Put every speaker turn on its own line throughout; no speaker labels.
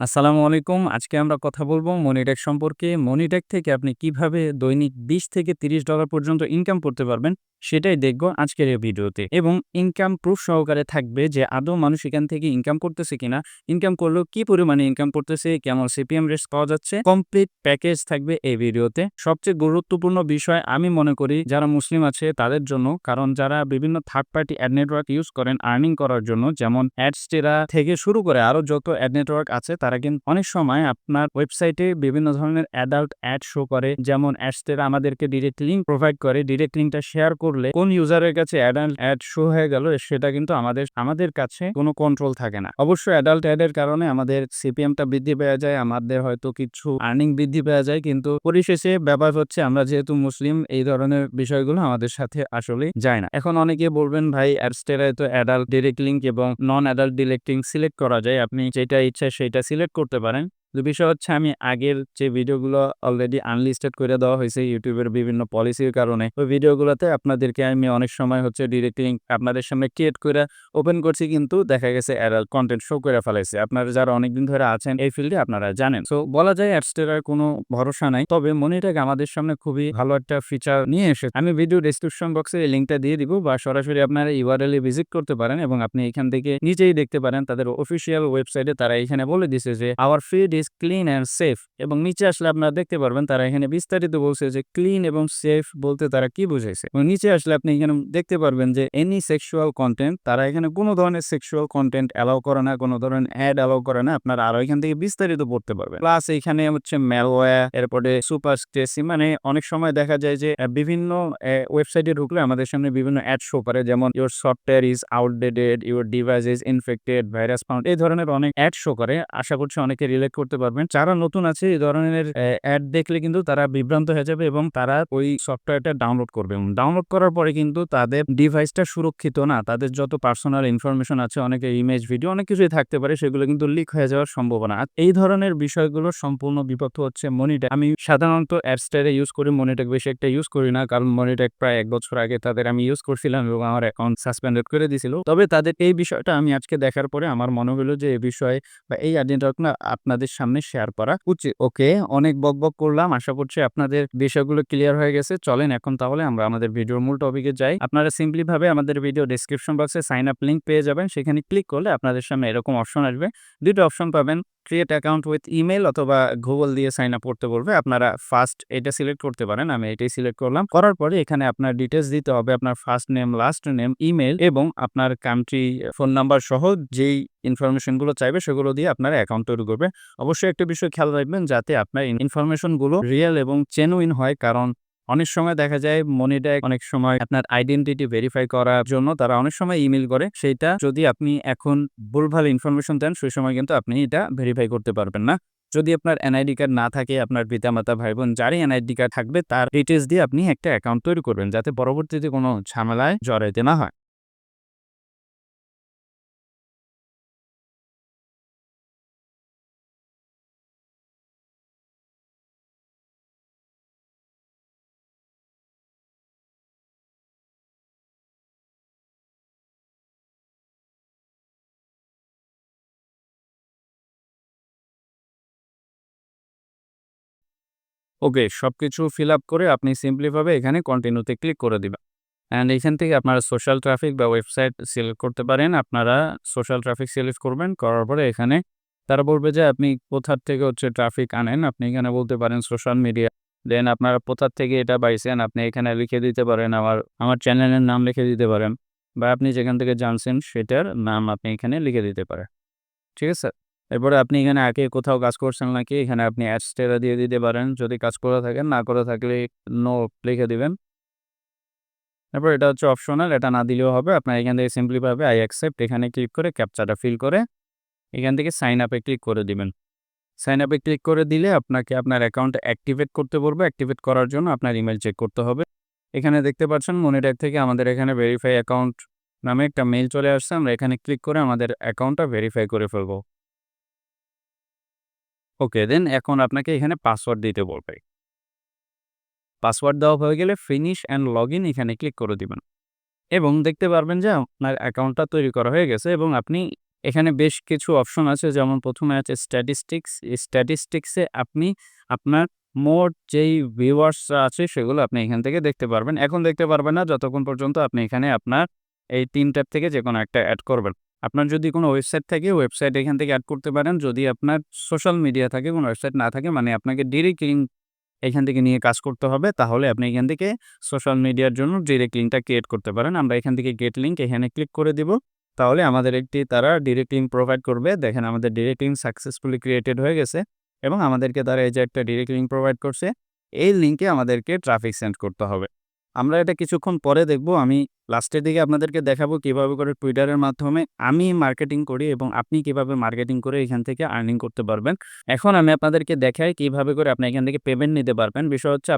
আসসালামু আলাইকুম। আজকে আমরা কথা বলব মনিটেক সম্পর্কে। মনিটেক থেকে আপনি কিভাবে দৈনিক $20 থেকে $30 পর্যন্ত ইনকাম করতে পারবেন, সেটাই দেখব আজকের এই ভিডিওতে। এবং ইনকাম প্রুফ সহকারে থাকবে যে আদৌ মানুষ এখান থেকে ইনকাম করতেছে কিনা, ইনকাম করলেও কি পরিমাণে ইনকাম করতেছে, কেমন সিপিএম রেটস পাওয়া যাচ্ছে, কমপ্লিট প্যাকেজ থাকবে এই ভিডিওতে। সবচেয়ে গুরুত্বপূর্ণ বিষয় আমি মনে করি যারা মুসলিম আছে তাদের জন্য, কারণ যারা বিভিন্ন third party ad network use করেন আর্নিং করার জন্য, যেমন অ্যাডস্টেরা থেকে শুরু করে আরো যত অ্যাড নেটওয়ার্ক আছে, তারা কিন্তু অনেক সময় আপনার ওয়েবসাইটে বিভিন্ন ধরনের অ্যাডাল্ট অ্যাড শো করে। যেমন অ্যাডস্টেরা আমাদেরকে ডিরেক্ট লিঙ্ক প্রোভাইড করে, ডিরেক্ট লিঙ্কটা শেয়ার করলে কোন ইউজারের কাছে অ্যাডাল্ট অ্যাড শো হয়ে গেল সেটা কিন্তু আমাদের কাছে কোনো কন্ট্রোল থাকে না। অবশ্যই অ্যাডাল্ট অ্যাডের কারণে আমাদের সিপিএমটা বৃদ্ধি পেয়ে যায়, আমাদের হয়তো কিছু আর্নিং বৃদ্ধি পেয়ে যায়, কিন্তু পরিশেষে ব্যাপার হচ্ছে আমরা যেহেতু মুসলিম, এই ধরনের বিষয়গুলো আমাদের সাথে আসলে যায় না। এখন অনেকে বলবেন, ভাই অ্যাডস্টেরায় তো অ্যাডাল্ট ডিরেক্ট লিঙ্ক এবং নন অ্যাডাল্ট ডিরেক্ট লিঙ্ক সিলেক্ট করা যায়, আপনি যেটা ইচ্ছা সেটা সিলেক্ট করতে পারেন। তো বিষয় হচ্ছে আমি আগের যে ভিডিওগুলো অলরেডি আনলিস্টেড করে দেওয়া হয়েছে ইউটিউবের বিভিন্ন পলিসির কারণে, ওই ভিডিওগুলোতে আপনাদেরকে আমি অনেক সময় হচ্ছে ডিরেক্ট লিঙ্ক আপনাদের সামনে ক্রিয়েট করে ওপেন করছি, কিন্তু দেখা গেছে অ্যাডাল্ট কন্টেন্ট শো করে ফেলাইছে। আপনারা যারা অনেকদিন ধরে আছেন এই ফিল্ডে আপনারা জানেন। সো বলা যায় অ্যাডস্টেরার কোনো ভরসা নাই। তবে মনিটেক আমাদের সামনে খুবই ভালো একটা ফিচার নিয়ে এসেছে। আমি ভিডিও ডেসক্রিপশন বক্সে এই লিঙ্কটা দিয়ে দিব, বা সরাসরি আপনারা ইউআরএল এ ভিজিট করতে পারেন এবং আপনি এখান থেকে নিজেই দেখতে পারেন। তাদের অফিসিয়াল ওয়েবসাইটে তারা এখানে বলে দিছে যে our feed is clean and safe, এবং নিচে আসলে আপনারা দেখতে পারবেন তারা এখানে বিস্তারিত বলছে যে ক্লিন এবং সেফ বলতে তারা কি বুঝাইছে। এবং নিচে আসলে আপনি এখানে দেখতে পারবেন যে এনি সেক্সুয়াল কন্টেন্ট, তারা এখানে কোনো ধরনের সেক্সুয়াল কন্টেন্ট অ্যালাউ করে না, কোনো ধরনের অ্যাড অ্যালাউ করে না। আপনারা আরো এখান থেকে বিস্তারিত পড়তে পারবেন। প্লাস এখানে হচ্ছে ম্যালওয়্যার, এরপরে সুপার স্টেসি, মানে অনেক সময় দেখা যায় যে বিভিন্ন ওয়েবসাইটে ঢুকলে আমাদের সামনে বিভিন্ন অ্যাড শো করে, যেমন your software is outdated, your device is infected, virus found, এই ধরনের অনেক অ্যাড শো করে। আশা করছি অনেকে রিলেট করতে পারবেন। যারা নতুন আছে এই ধরনের অ্যাড দেখলে কিন্তু তারা বিভ্রান্ত হয়ে যাবে এবং তারা ওই সফটওয়্যারটা ডাউনলোড করবে। ডাউনলোড করার পরে কিন্তু তাদের ডিভাইসটা সুরক্ষিত না, তাদের যত পার্সোনাল ইনফরমেশন আছে, অনেকে ইমেজ ভিডিও অনেক কিছুই থাকতে পারে, সেগুলো কিন্তু লিক হয়ে যাওয়ার সম্ভাবনা। আর এই ধরনের বিষয়গুলো সম্পূর্ণ বিপক্ষ হচ্ছে মনিটেক। আমি সাধারণত অ্যাডস্টারে ইউজ করি, মনিটেক বেশি একটা ইউজ করি না, কারণ মনিটেক প্রায় 1 বছর আগে তাদের আমি ইউজ করছিলাম এবং আমার অ্যাকাউন্ট সাসপেন্ডেড করে দিয়েছিল। তবে তাদের এই বিষয়টা আমি আজকে দেখার পরে আমার মনে হলো যে এই বিষয়ে বা এই আইডেন্টিটা না আপনাদের সামনে শেয়ার করা উচিত। ওকে, অনেক বকবক করলাম। আশা করছি আপনাদের বিষয়গুলো ক্লিয়ার হয়ে গেছে। চলেন এখন তাহলে আমরা আমাদের ভিডিওর মূল টপিকে যাই। আপনারা সিম্পলি ভাবে আমাদের ভিডিও ডেসক্রিপশন বক্সে সাইন আপ লিংক পেয়ে যাবেন। সেখানে ক্লিক করলে আপনাদের সামনে এরকম অপশন আসবে। 2 টা অপশন পাবেন, ক্রিয়েট অ্যাকাউন্ট উইথ ইমেইল অথবা গুগল দিয়ে সাইন আপ করতে বলবে। আপনারা ফার্স্ট এটা সিলেক্ট করতে পারেন, আমি এটাই সিলেক্ট করলাম। করার পরে এখানে আপনার ডিটেইলস দিতে হবে, আপনার first name, last name, email এবং আপনার কান্ট্রি, ফোন নাম্বার সহ যেই ইনফরমেশন গুলো চাইবে সেগুলো দিয়ে আপনারা অ্যাকাউন্ট তৈরি করবে। অবশ্যই একটা বিষয় খেয়াল রাখবেন যাতে আপনার ইনফরমেশন গুলো রিয়েল এবং জেনুইন হয়, কারণ অনেক সময় দেখা যায় মনিট্যাগ অনেক সময় আপনার আইডেন্টিটি ভেরিফাই করার জন্য তারা অনেক সময় ইমেইল করে। সেইটা যদি আপনি এখন ভুলভাল ইনফরমেশন দেন, সেই সময় কিন্তু আপনি এটা ভেরিফাই করতে পারবেন না। যদি আপনার এনআইডি কার্ড না থাকে, আপনার পিতামাতা, ভাই বোন যারই এনআইডি কার্ড থাকবে তার ডিটেইলস দিয়ে আপনি একটা অ্যাকাউন্ট তৈরি করবেন, যাতে পরবর্তীতে কোনো ঝামেলায় জড়াইতে না হয়। ওকে, সবকিছু ফিল আপ করে আপনি সিম্পলি ভাবে এখানে কন্টিনিউতে ক্লিক করে দিবেন। অ্যান্ড এখান থেকে আপনারা সোশ্যাল ট্রাফিক বা ওয়েবসাইট সিলেক্ট করতে পারেন। আপনারা সোশ্যাল ট্রাফিক সিলেক্ট করবেন, করার পরে এখানে তারা বলবে যে আপনি কোথা থেকে হচ্ছে ট্রাফিক আনেন। আপনি এখানে বলতে পারেন সোশ্যাল মিডিয়া। দেন আপনারা কোথা থেকে এটা পাইছেন আপনি এখানে লিখে দিতে পারেন। আমার চ্যানেলের নাম লিখে দিতে পারেন, বা আপনি যেখান থেকে জানছেন সেটার নাম আপনি এখানে লিখে দিতে পারেন। ঠিক আছে? এরপরে আপনি এখানে আগে কোথাও কাজ করছেন নাকি এখানে আপনি অ্যাস্টেরা দিয়ে দিতে পারেন। যদি কাজ করে থাকেন, না করে থাকলে নো লিখে দিবেন। তারপর এটা হচ্ছে অপশনাল, এটা না দিলেও হবে। আপনার এখান থেকে সিম্পলি ভাবে আই অ্যাকসেপ্ট এখানে ক্লিক করে ক্যাপচাটা ফিল করে এখান থেকে সাইন আপে ক্লিক করে দিবেন। সাইন আপে ক্লিক করে দিলে আপনাকে আপনার অ্যাকাউন্টটা অ্যাক্টিভেট করতে বলবে। অ্যাক্টিভেট করার জন্য আপনার ইমেইল চেক করতে হবে। এখানে দেখতে পাচ্ছেন মনিট্যাগ থেকে আমাদের এখানে ভেরিফাই অ্যাকাউন্ট নামে একটা মেইল চলে আসছে। আমরা এখানে ক্লিক করে আমাদের অ্যাকাউন্টটা ভেরিফাই করে ফেলব। ওকে, দেন এখন আপনাকে এখানে পাসওয়ার্ড দিতে বলবে। পাসওয়ার্ড দেওয়া হয়ে গেলে ফিনিশ অ্যান্ড লগইন এখানে ক্লিক করে দিবেন। এবং দেখতে পারবেন যে আপনার অ্যাকাউন্টটা তৈরি করা হয়ে গেছে এবং আপনি এখানে বেশ কিছু অপশন আছে, যেমন প্রথমে আছে স্ট্যাটিস্টিক্স। এই স্ট্যাটিস্টিক্সে আপনি আপনার মোট যেই ভিউয়ার্সরা আছে সেগুলো আপনি এখান থেকে দেখতে পারবেন। এখন দেখতে পারবেন না যতক্ষণ পর্যন্ত আপনি এখানে আপনার এই ৩ ট্যাব থেকে যেকোনো একটা এড করবেন। আপনার যদি কোনো ওয়েবসাইট থাকে, ওয়েবসাইট এখান থেকে এড করতে পারেন। যদি আপনার সোশ্যাল মিডিয়া থাকে, কোনো ওয়েবসাইট না থাকে, মানে আপনাকে ডিরেক্ট লিঙ্ক এখান থেকে নিয়ে কাজ করতে হবে, তাহলে আপনি এখান থেকে সোশ্যাল মিডিয়ার জন্য ডিরেক্ট লিঙ্কটা ক্রিয়েট করতে পারেন। আমরা এখান থেকে গেট লিঙ্ক এখানে ক্লিক করে দিব। তাহলে আমাদের একটি তারা ডিরেক্ট লিঙ্ক প্রোভাইড করবে। দেখেন আমাদের ডিরেক্ট লিঙ্ক সাকসেসফুলি ক্রিয়েটেড হয়ে গেছে এবং আমাদেরকে তারা এই যে একটা ডিরেক্ট লিঙ্ক প্রোভাইড করছে, এই লিঙ্কে আমাদেরকে ট্রাফিক সেন্ড করতে হবে। আমরা এটা কিছুক্ষণ পরে দেখব। আমি লাস্টের দিকে আপনাদেরকে দেখাবো কিভাবে করে টুইটারের মাধ্যমে আমি মার্কেটিং করি এবং আপনি কিভাবে মার্কেটিং করে এখান থেকে আর্নিং করতে পারবেন। এখন আমি আপনাদেরকে দেখাই কিভাবে করে আপনি এখান থেকে পেমেন্ট নিতে পারবেন। বিষয় হচ্ছে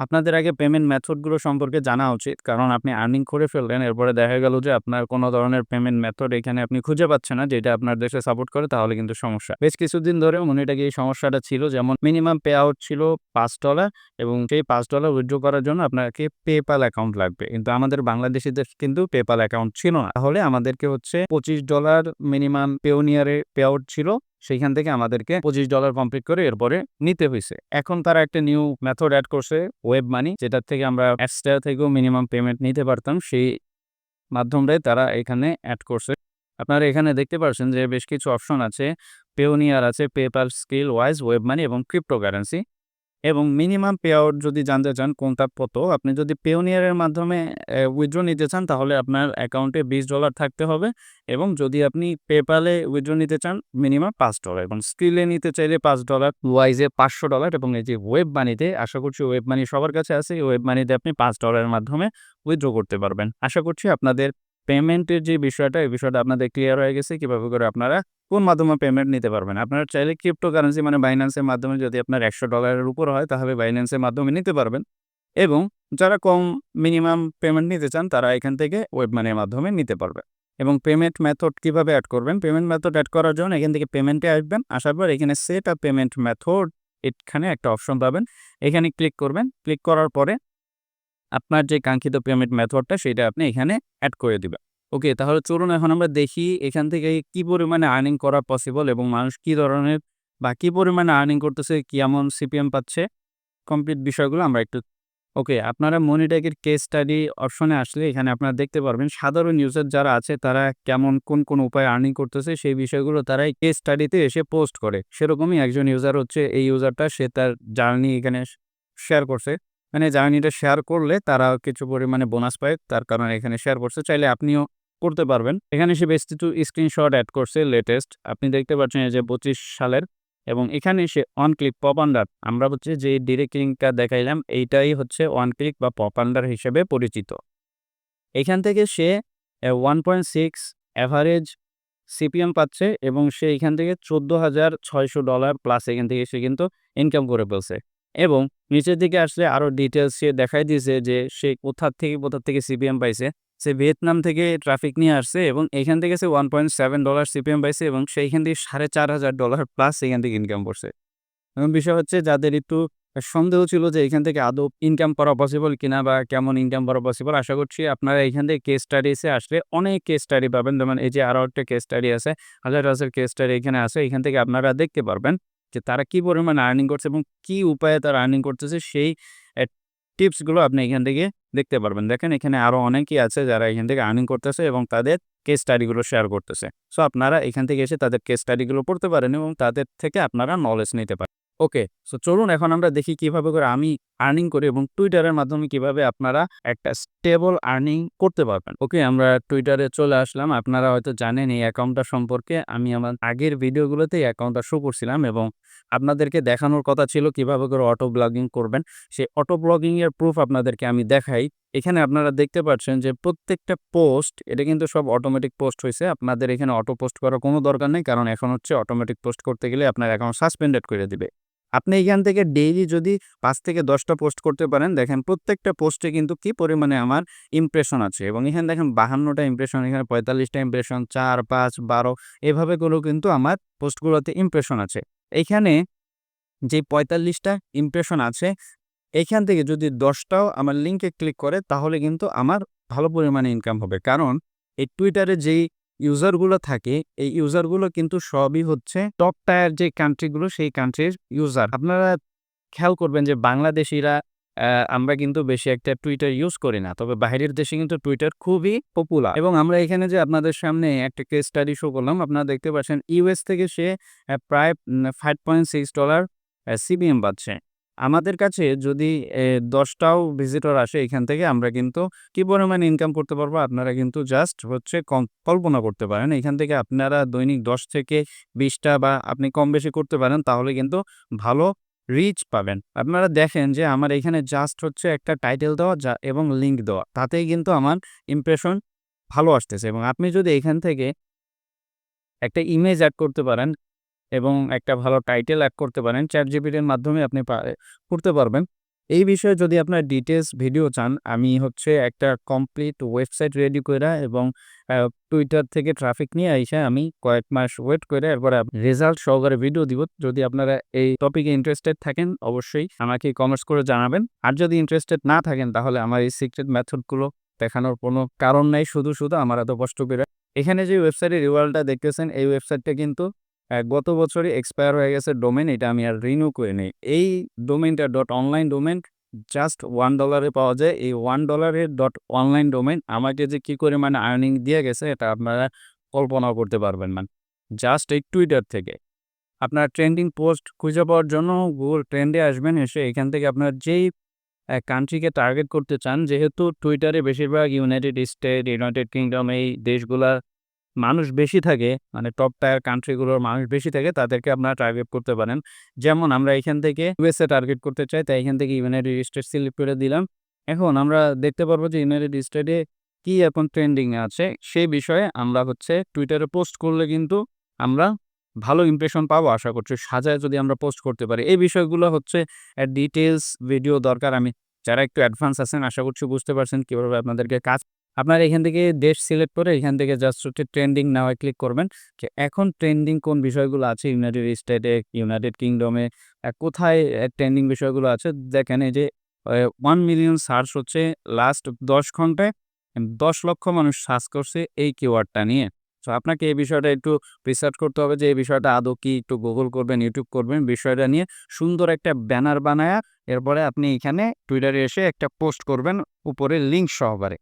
আপনাদের আগে পেমেন্ট মেথডগুলো সম্পর্কে জানা উচিত। কারণ আপনি আর্নিং করে ফেললেন, এরপরে দেখা গেল যে আপনার কোনো ধরনের পেমেন্ট মেথড এখানে আপনি খুঁজে পাচ্ছেন না যেটা আপনার দেশে সাপোর্ট করে, তাহলে কিন্তু সমস্যা। বেশ কিছুদিন ধরে মনিটাকে এই সমস্যাটা ছিল, যেমন মিনিমাম পে আউট ছিল $5 এবং সেই $5 উইথড্র করার জন্য আপনাকে পেপ্যাল অ্যাকাউন্ট লাগবে। কিন্তু আমাদের বাংলাদেশিদের কিন্তু পেপ্যাল অ্যাকাউন্ট ছিল না। তাহলে আমাদেরকে হচ্ছে $25 মিনিমাম পেওনিয়ারে পে আউট ছিল। সেইখান থেকে আমাদেরকে $25 কমপ্লিট করে এরপরে নিতে হইছে। এখন তারা একটা নিউ মেথড এড করছে, ওয়েব মানি, যেটার থেকে আমরা এক্সট্রা থেকেও মিনিমাম পেমেন্ট নিতে পারতাম। সেই মাধ্যমটাই তারা এখানে এড করছে। আপনারা এখানে দেখতে পাচ্ছেন যে বেশ কিছু অপশন আছে। পেওনিয়ার আছে, PayPal, skill wise, web money এবং ক্রিপ্টোকারেন্সি। এবং মিনিমাম পে আউট যদি জানতে চান কোনটা কত, আপনি যদি পেওনিয়ারের মাধ্যমে উইথড্র নিতে চান তাহলে আপনার অ্যাকাউন্টে $20 থাকতে হবে এবং যদি আপনি পেপ্যালে উইথড্র নিতে চান মিনিমাম $5 এবং স্কিলে নিতে চাইলে $5, ওয়াইজে $500 এবং এই যে ওয়েব মানিতে, আশা করছি ওয়েব মানি সবার কাছে আছে, এই ওয়েব মানিতে আপনি $5 এর মাধ্যমে উইথড্র করতে পারবেন। আশা করছি আপনাদের পেমেন্টের যে বিষয়টা, এই বিষয়টা আপনাদের ক্লিয়ার হয়ে গেছে কিভাবে করে আপনারা কোন মাধ্যমে পেমেন্ট নিতে পারবেন। আপনারা চাইলে ক্রিপ্টোকারেন্সি মানে বাইন্যান্সের মাধ্যমে, যদি আপনার $100 এর উপর হয় তাহলে বাইন্যান্সের মাধ্যমে নিতে পারবেন এবং যারা কম মিনিমাম পেমেন্ট নিতে চান তারা এখান থেকে ওয়েব মানির মাধ্যমে নিতে পারবে। এবং পেমেন্ট মেথড কিভাবে অ্যাড করবেন, পেমেন্ট মেথড অ্যাড করার জন্য এখান থেকে পেমেন্টে আসবেন। আসার পর এখানে সেট আপ পেমেন্ট মেথড, এখানে একটা অপশন পাবেন, এখানে ক্লিক করবেন। ক্লিক করার পরে আপনার যে কাঙ্ক্ষিত পেমেন্ট মেথডটা সেটা আপনি এখানে অ্যাড করে দিবেন। ওকে, তাহলে চলুন এখন আমরা দেখি এখান থেকে কি পরিমাণে আর্নিং করা পসিবল এবং মানুষ কি ধরনের বা কি পরিমাণে আর্নিং করতেছে, কেমন সিপিএম পাচ্ছে, কমপ্লিট বিষয়গুলো আমরা একটু। ওকে, আপনারা মনিট্যাগের কেস স্টাডি অপশনে আসলে এখানে আপনারা দেখতে পারবেন সাধারণ ইউজার যারা আছে তারা কেমন কোন উপায়ে আর্নিং করতেছে সেই বিষয়গুলো তারা এই কেস স্টাডিতে এসে পোস্ট করে। সেরকমই একজন ইউজার হচ্ছে এই ইউজারটা, সে তার জার্নি এখানে শেয়ার করছে। মানে জার্নিটা শেয়ার করলে তারা কিছু পরিমাণে বোনাস পায়, তার কারণে এখানে শেয়ার করছে। চাইলে আপনিও করতে পারবেন। এখানে সে বেশ কিছু স্ক্রিনশট অ্যাড করছে লেটেস্ট, আপনি দেখতে পাচ্ছেন এই যে 25 সালের। এবং এখানে সে অন ক্লিক পপ আন্ডার, আমরা হচ্ছে যে ডিরেক্ট লিঙ্কটা দেখাইলাম এইটাই হচ্ছে ওয়ান ক্লিক বা পপ আন্ডার হিসেবে পরিচিত। এখান থেকে সে 1.6 অ্যাভারেজ সিপিএম পাচ্ছে এবং সে এখান থেকে $14,600 প্লাস এখান থেকে সে কিন্তু ইনকাম করে ফেলছে। এবং নিচের দিকে আসলে আরও ডিটেলস সে দেখাই দিয়েছে যে সে কোথা থেকে সিপিএম পাইছে। সে ভিয়েতনাম থেকে ট্রাফিক নিয়ে আসছে এবং এখান থেকে সে $1.7 সিপিএম পাইছে এবং সেইখান থেকে $4,500 প্লাস এখান থেকে ইনকাম করছে। এবং বিষয় হচ্ছে যাদের একটু সন্দেহ ছিল যে এখান থেকে আদৌ ইনকাম করা পসিবল কিনা বা কেমন ইনকাম করা পসিবল, আশা করছি আপনারা এখান থেকে কেস স্টাডিসে আসলে অনেক কেস স্টাডি পাবেন। যেমন এই যে আরও একটা কেস স্টাডি আছে, হাজার কেস স্টাডি এখানে আছে। এখান থেকে আপনারা দেখতে পারবেন যে তারা কি পরিমাণ আর্নিং করছে এবং কি উপায়ে তারা আর্নিং করতেছে, সেই টিপসগুলো আপনি এখান থেকে দেখতে পারবেন। দেখেন এখানে আরও অনেকেই আছে যারা এখান থেকে আর্নিং করতেছে এবং তাদের কেস স্টাডিগুলো শেয়ার করতেছে। সো আপনারা এখান থেকে এসে তাদের কেস স্টাডিগুলো পড়তে পারেন এবং তাদের থেকে আপনারা নলেজ নিতে পারেন। ওকে, সো চলুন এখন আমরা দেখি কিভাবে করে আমি আর্নিং করি এবং টুইটারের মাধ্যমে কিভাবে আপনারা একটা স্টেবল আর্নিং করতে পারবেন। ওকে, আমরা টুইটারে চলে আসলাম। আপনারা হয়তো জানেন এই অ্যাকাউন্টটা সম্পর্কে, আমি আমার আগের ভিডিওগুলোতে এই অ্যাকাউন্টটা শো করছিলাম এবং আপনাদেরকে দেখানোর কথা ছিল কিভাবে করে অটো ব্লগিং করবেন। সেই অটো ব্লগিং এর প্রুফ আপনাদেরকে আমি দেখাই। এখানে আপনারা দেখতে পাচ্ছেন যে প্রত্যেকটা পোস্ট এটা কিন্তু সব অটোমেটিক পোস্ট হয়েছে। আপনাদের এখানে অটো পোস্ট করার কোনো দরকার নেই, কারণ এখন হচ্ছে অটোমেটিক পোস্ট করতে গেলে আপনার অ্যাকাউন্ট সাসপেন্ডেড করে দিবে। আপনি এখান থেকে ডেইলি যদি 5 থেকে 10টা পোস্ট করতে পারেন, দেখেন প্রত্যেকটা পোস্টে কিন্তু কি পরিমাণে আমার ইমপ্রেশন আছে এবং এখানে দেখেন 52টা ইমপ্রেশন, এখানে 45টা ইমপ্রেশন, 4, 5, 12 এভাবে করেও কিন্তু আমার পোস্টগুলোতে ইমপ্রেশন আছে। এইখানে যে 45টা ইমপ্রেশন আছে, এইখান থেকে যদি 10টাও আমার লিঙ্কে ক্লিক করে তাহলে কিন্তু আমার ভালো পরিমাণে ইনকাম হবে। কারণ এই টুইটারে যেই ইউজারগুলো থাকে, এই ইউজারগুলো কিন্তু সবই হচ্ছে টপ টায়ার যে কান্ট্রিগুলো সেই কান্ট্রির ইউজার। আপনারা খেয়াল করবেন যে বাংলাদেশীরা আমরা কিন্তু বেশি একটা Twitter ইউজ করি না। তবে বাহিরের দেশে কিন্তু Twitter খুবই পপুলার এবং আমরা এখানে যে আপনাদের সামনে একটা কেস স্টাডি শো করলাম, আপনারা দেখতে পাচ্ছেন ইউএস থেকে সে প্রায় $5.6 সিবিএম পাচ্ছে। আমাদের কাছে যদি ১০ টাও ভিজিটর আসে এখান থেকে আমরা কিন্তু কি পরিমাণে ইনকাম করতে পারবো আপনারা কিন্তু জাস্ট হচ্ছে কল্পনা করতে পারেন। এখান থেকে আপনারা দৈনিক ১০ থেকে ২০ টা বা আপনি কম বেশি করতে পারেন তাহলে কিন্তু ভালো রিচ পাবেন। আপনারা দেখেন যে আমার এখানে জাস্ট হচ্ছে একটা টাইটেল দেওয়া এবং লিঙ্ক দেওয়া। তাতেই কিন্তু আমার ইমপ্রেশন ভালো আসতেছে এবং আপনি যদি এখান থেকে একটা ইমেজ এড করতে পারেন এবং একটা ভালো টাইটেল এড করতে পারেন, ChatGPT এর মাধ্যমে আপনি করতে পারবেন। এই বিষয়ে যদি আপনার ডিটেইলস ভিডিও চান, আমি হচ্ছে একটা কমপ্লিট ওয়েবসাইট রেডি কইরা এবং Twitter থেকে ট্রাফিক নিয়ে আইসা আমি কয়েক মাস ওয়েট করে এরপরে রেজাল্ট সহকারে ভিডিও দিব। যদি আপনারা এই টপিকে ইন্টারেস্টেড থাকেন অবশ্যই আমাকে কমেন্টস করে জানাবেন। আর যদি ইন্টারেস্টেড না থাকেন তাহলে আমার এই সিক্রেট মেথডগুলো দেখানোর কোনো কারণ নাই। শুধু আমার এত কষ্ট করে এখানে যে ওয়েবসাইটের URL-টা দেখতেছেন এই ওয়েবসাইটটা কিন্তু গত বছরই এক্সপায়ার হয়ে গেছে ডোমেইন, এটা আমি আর রিনিউ করে নেই। এই ডোমেইনটা .online ডোমেইন জাস্ট $1 এ পাওয়া যায়। এই $1 এর .online ডোমেইন আমাকে যে কি পরিমাণে আর্নিং দিয়ে গেছে এটা আপনারা কল্পনাও করতে পারবেন না। জাস্ট এই Twitter থেকে। আপনার ট্রেন্ডিং পোস্ট খুঁজে পাওয়ার জন্য Google ট্রেন্ডে আসবেন, এসে এখান থেকে আপনার যেই কান্ট্রিকে টার্গেট করতে চান, যেহেতু টুইটারে বেশিরভাগ ইউনাইটেড স্টেট, ইউনাইটেড কিংডম এই দেশগুলা মানুষ বেশি থাকে, মানে টপ টায়ার কান্ট্রিগুলোর মানুষ বেশি থাকে, তাদেরকে আপনারা টার্গেট করতে পারেন। যেমন আমরা এখান থেকে USA টার্গেট করতে চাই, তাই এখান থেকে ইউনাইটেড স্টেট সিলেক্ট করে দিলাম। এখন আমরা দেখতে পারবো যে ইউনাইটেড স্টেটে কি এখন ট্রেন্ডিং এ আছে সেই বিষয়ে আমরা হচ্ছে টুইটারে পোস্ট করলে কিন্তু আমরা ভালো ইমপ্রেশন পাবো আশা করছি, সাজায় যদি আমরা পোস্ট করতে পারি। এই বিষয়গুলো হচ্ছে ডিটেইলস ভিডিও দরকার। আমি যারা একটু অ্যাডভান্স আছেন আশা করছি বুঝতে পারছেন কিভাবে আপনাদেরকে কাজ। আপনারা এখান থেকে দেশ সিলেক্ট করে এখান থেকে জাস্ট হচ্ছে ট্রেন্ডিং নাওয়ে ক্লিক করবেন। যে এখন ট্রেন্ডিং কোন বিষয়গুলো আছে ইউনাইটেড স্টেটে, ইউনাইটেড কিংডমে কোথায় ট্রেন্ডিং বিষয়গুলো আছে দেখেন। এই যে 1 মিলিয়ন সার্চ হচ্ছে লাস্ট ১০ ঘন্টায় ১০ লক্ষ মানুষ সার্চ করছে এই কিওয়ার্ডটা নিয়ে। সো আপনাকে এই বিষয়টা একটু রিসার্চ করতে হবে যে এই বিষয়টা আদৌ কি, একটু গুগল করবেন, ইউটিউব করবেন, বিষয়টা নিয়ে সুন্দর একটা ব্যানার বানায়া এরপরে আপনি এখানে টুইটারে এসে একটা পোস্ট করবেন উপরে লিঙ্ক সহকারে।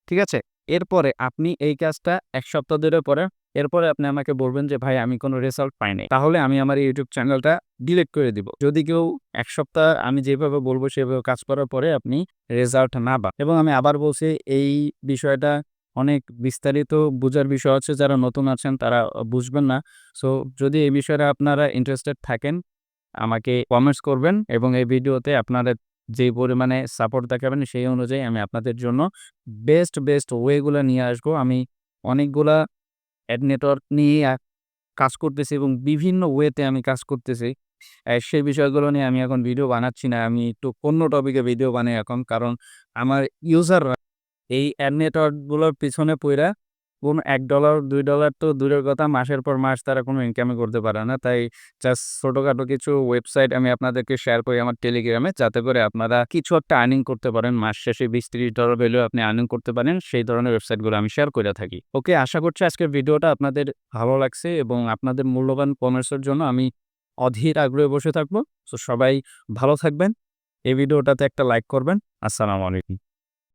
ঠিক আছে? এরপরে আপনি এই কাজটা ১ সপ্তাহ ধরে করেন। এরপরে আপনি আমাকে বলবেন যে, "ভাই আমি কোনো রেজাল্ট পাই নাই।" তাহলে আমি আমার এই YouTube চ্যানেলটা ডিলিট করে দিব। যদি কেউ ১ সপ্তাহ আমি যেভাবে বলব সেভাবে কাজ করার পরে আপনি রেজাল্ট না পান। এবং আমি আবার বলছি এই বিষয়টা অনেক বিস্তারিত বুঝার বিষয় আছে। যারা নতুন আছেন তারা বুঝবেন না। সো যদি এই বিষয়ে আপনারা ইন্টারেস্টেড থাকেন আমাকে কমেন্টস করবেন এবং এই ভিডিওতে আপনারা যে পরিমাণে সাপোর্ট দেখাবেন সেই অনুযায়ী আমি আপনাদের জন্য বেস্ট ওয়েগুলা নিয়ে আসবো। আমি অনেকগুলা অ্যাড নেটওয়ার্ক নিয়ে কাজ করতেছি এবং বিভিন্ন ওয়েতে আমি কাজ করতেছি। সেই বিষয়গুলো নিয়ে আমি এখন ভিডিও বানাচ্ছি না। আমি একটু অন্য টপিকে ভিডিও বানাই এখন। কারণ আমার ইউজাররা এই অ্যাড নেটওয়ার্ক গুলোর পিছনে পইড়া কোন $১, $২ তো দূরের কথা, মাসের পর মাস তারা কোনো ইনকামই করতে পারে না। তাই জাস্ট ছোটখাটো কিছু ওয়েবসাইট আমি আপনাদেরকে শেয়ার করি আমার টেলিগ্রামে, যাতে করে আপনারা কিছু একটা আর্নিং করতে পারেন। মাস শেষে $২০-৩০ পেলেও আপনি আর্নিং করতে পারেন। সেই ধরনের ওয়েবসাইটগুলো আমি শেয়ার করে থাকি। ওকে, আশা করছি আজকের ভিডিওটা আপনাদের ভালো লাগছে এবং আপনাদের মূল্যবান কমেন্টসের জন্য আমি অধীর আগ্রহে বসে থাকবো। সো সবাই ভালো থাকবেন। এই ভিডিওটাতে একটা লাইক করবেন। আসসালামু আলাইকুম।